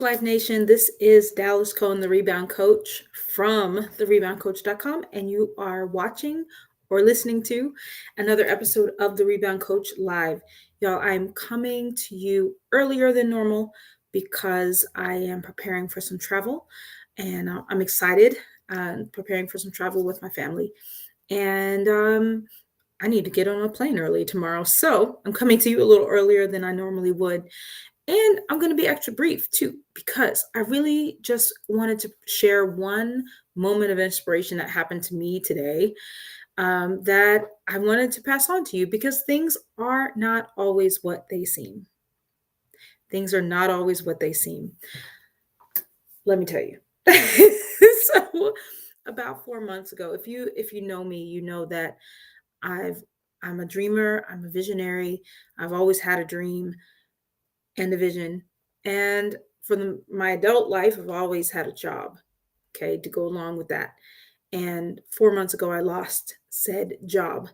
Life Nation, this is Dallas Cohen, the Rebound Coach from thereboundcoach.com, and you are watching or listening to another episode of the Rebound Coach Live. Y'all, I'm coming to you earlier than normal because I am preparing for some travel, and I'm excited, preparing for some travel with my family. And I need to get on a plane early tomorrow. So I'm coming to you a little earlier than I normally would. And I'm going to be extra brief too, because I really just wanted to share one moment of inspiration that happened to me today, that I wanted to pass on to you, because things are not always what they seem. Things are not always what they seem. Let me tell you. So about 4 months ago, if you know me, you know that I'm a dreamer, I'm a visionary. I've always had a dream and a vision. And for my adult life, I've always had a job, okay, to go along with that. And 4 months ago, I lost said job.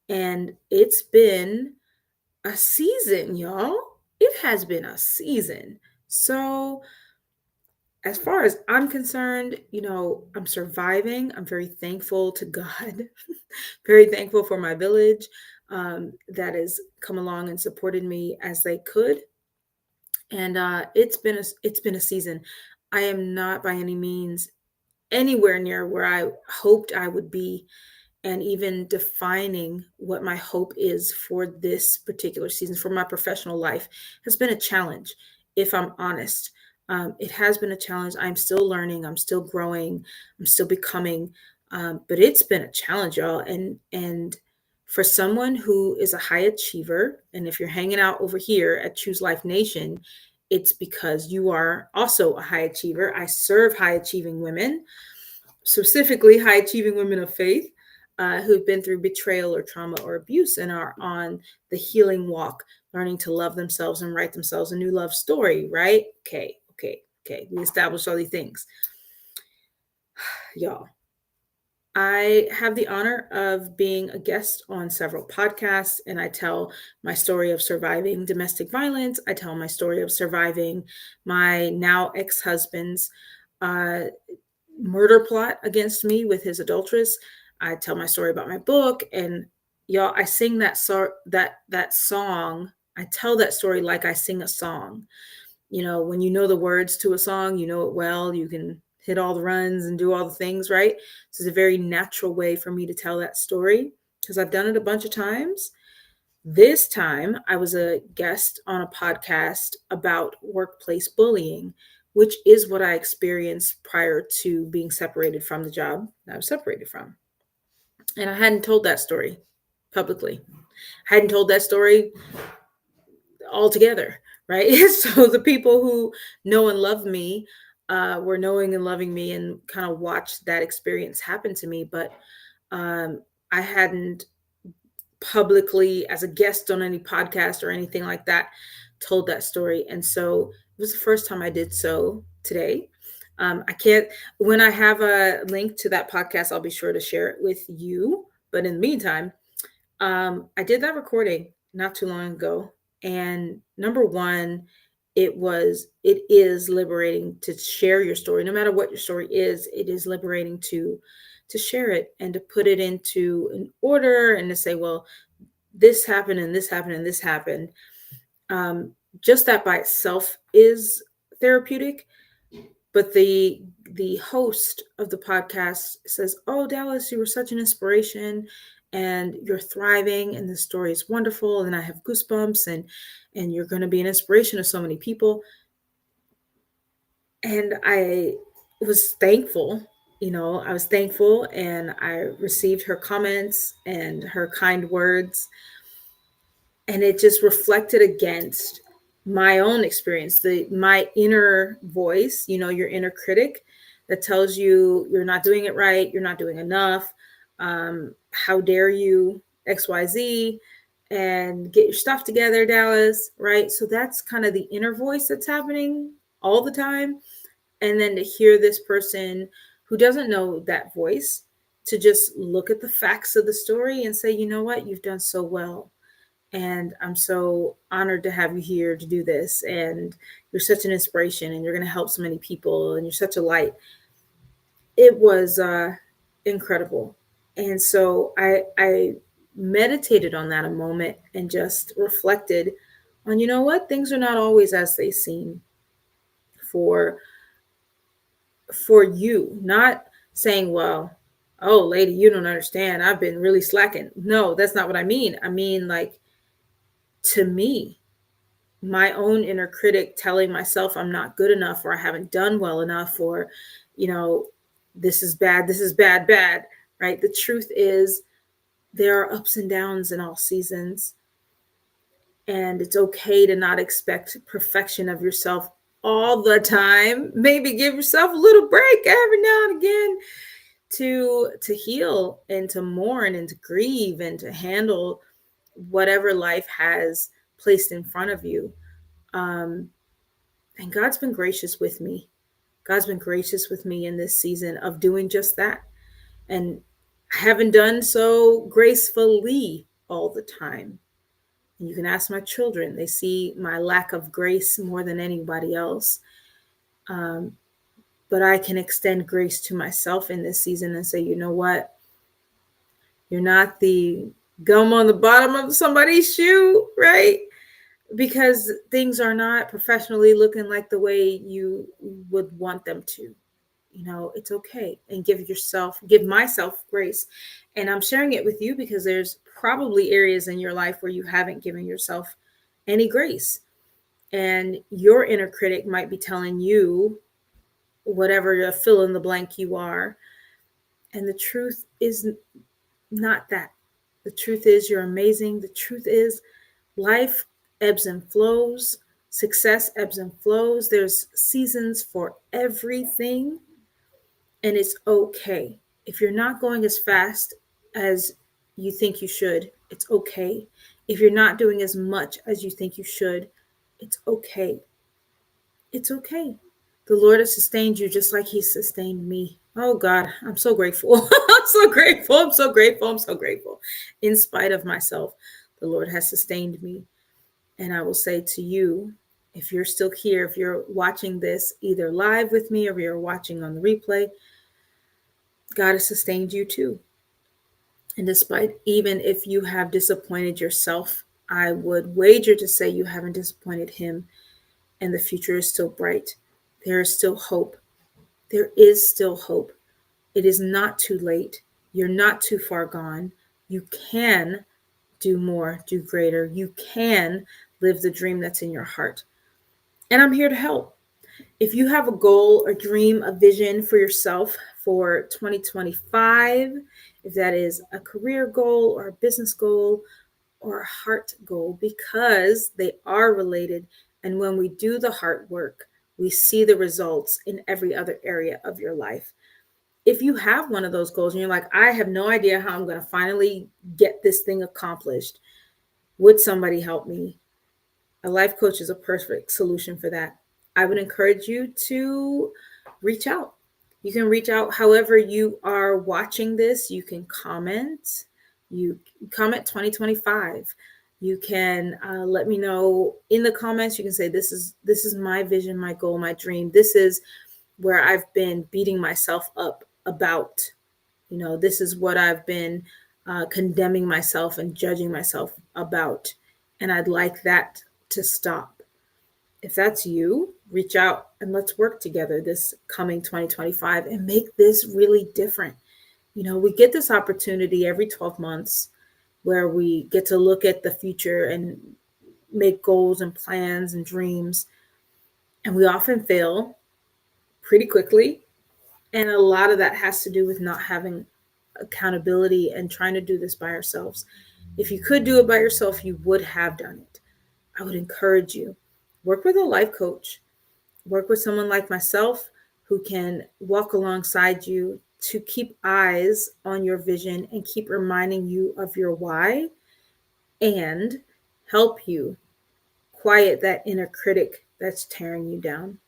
And it's been a season, y'all. It has been a season. So, as far as I'm concerned, I'm surviving. I'm very thankful to God, very thankful for my village, that has come along and supported me as they could. And it's been a season. I am not by any means anywhere near where I hoped I would be, and even defining what my hope is for this particular season for my professional life has been a challenge. If I'm honest, it has been a challenge. I'm still learning. I'm still growing. I'm still becoming. But it's been a challenge, y'all. And for someone who is a high achiever, and if you're hanging out over here at Choose Life Nation, it's because you are also a high achiever. I serve high achieving women, specifically high achieving women of faith, who've been through betrayal or trauma or abuse and are on the healing walk, learning to love themselves and write themselves a new love story, right? Okay. We established all these things. Y'all, I have the honor of being a guest on several podcasts, and I tell my story of surviving domestic violence. I tell my story of surviving my now ex-husband's murder plot against me with his adulteress. I tell my story about my book, and y'all, I sing that song. I tell that story like I sing a song. When you know the words to a song, you know it well. You can hit all the runs and do all the things, right? This is a very natural way for me to tell that story because I've done it a bunch of times. This time, I was a guest on a podcast about workplace bullying, which is what I experienced prior to being separated from the job that I was separated from. And I hadn't told that story publicly. I hadn't told that story altogether, right? So the people who know and love me were knowing and loving me and kind of watched that experience happen to me. But I hadn't publicly, as a guest on any podcast or anything like that, told that story. And so it was the first time I did so today. I can't, when I have a link to that podcast, I'll be sure to share it with you. But in the meantime, I did that recording not too long ago. And number one, it is liberating to share your story. No matter what your story is, it is liberating to share it and to put it into an order and to say, well, this happened and this happened and this happened. Just that by itself is therapeutic. But the host of the podcast says, "Oh, Dallas, you were such an inspiration, and you're thriving, and the story is wonderful, and I have goosebumps, and you're going to be an inspiration to so many people." And I was thankful. I was thankful, and I received her comments and her kind words, and it just reflected against my own experience, my inner voice, your inner critic that tells you you're not doing it right, you're not doing enough, how dare you, XYZ, and get your stuff together, Dallas, right? So that's kind of the inner voice that's happening all the time. And then to hear this person who doesn't know that voice to just look at the facts of the story and say, you know what, you've done so well. And I'm so honored to have you here to do this. And you're such an inspiration, and you're going to help so many people, and you're such a light. It was incredible. And so I meditated on that a moment and just reflected on, you know what, things are not always as they seem for you. Not saying, well, oh lady, you don't understand, I've been really slacking. No, that's not what I mean. I mean, like, to me, my own inner critic telling myself I'm not good enough, or I haven't done well enough, or, you know, this is bad, this is bad, bad, right? The truth is, there are ups and downs in all seasons. And it's okay to not expect perfection of yourself all the time. Maybe give yourself a little break every now and again to heal and to mourn and to grieve and to handle whatever life has placed in front of you. And God's been gracious with me. God's been gracious with me in this season of doing just that. And I haven't done so gracefully all the time. And you can ask my children, they see my lack of grace more than anybody else. But I can extend grace to myself in this season and say, you know what? You're not the gum on the bottom of somebody's shoe, right? Because things are not professionally looking like the way you would want them to. You know, it's okay. And give myself grace. And I'm sharing it with you because there's probably areas in your life where you haven't given yourself any grace. And your inner critic might be telling you whatever the fill in the blank you are. And the truth is not that. The truth is you're amazing. The truth is life ebbs and flows. Success ebbs and flows. There's seasons for everything. And it's okay. If you're not going as fast as you think you should, it's okay. If you're not doing as much as you think you should, it's okay. It's okay. The Lord has sustained you just like He sustained me. Oh God, I'm so grateful. I'm so grateful. I'm so grateful. I'm so grateful. In spite of myself, the Lord has sustained me. And I will say to you, if you're still here, if you're watching this either live with me or you're watching on the replay, God has sustained you too. And despite, even if you have disappointed yourself, I would wager to say you haven't disappointed Him, and the future is still bright. There is still hope. There is still hope. It is not too late. You're not too far gone. You can do more, do greater. You can live the dream that's in your heart. And I'm here to help. If you have a goal, a dream, a vision for yourself for 2025, if that is a career goal or a business goal or a heart goal, because they are related. And when we do the heart work, we see the results in every other area of your life. If you have one of those goals and you're like, I have no idea how I'm going to finally get this thing accomplished, would somebody help me? A life coach is a perfect solution for that. I would encourage you to reach out. You can reach out however you are watching this. You can comment. You comment 2025. You can let me know in the comments. You can say, this is my vision, my goal, my dream. This is where I've been beating myself up about. You know, this is what I've been condemning myself and judging myself about. And I'd like that to stop. If that's you, reach out and let's work together this coming 2025 and make this really different. You know, we get this opportunity every 12 months where we get to look at the future and make goals and plans and dreams. And we often fail pretty quickly. And a lot of that has to do with not having accountability and trying to do this by ourselves. If you could do it by yourself, you would have done it. I would encourage you, work with a life coach, work with someone like myself who can walk alongside you to keep eyes on your vision and keep reminding you of your why and help you quiet that inner critic that's tearing you down.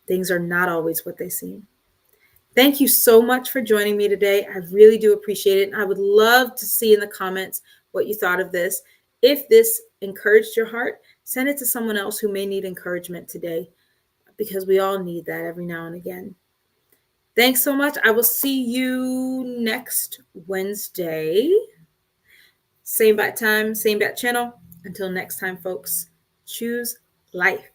Things are not always what they seem. Thank you so much for joining me today. I really do appreciate it. I would love to see in the comments what you thought of this. If this encouraged your heart, send it to someone else who may need encouragement today, because we all need that every now and again. Thanks so much. I will see you next Wednesday. Same bat time, same bat channel. Until next time, folks, choose life.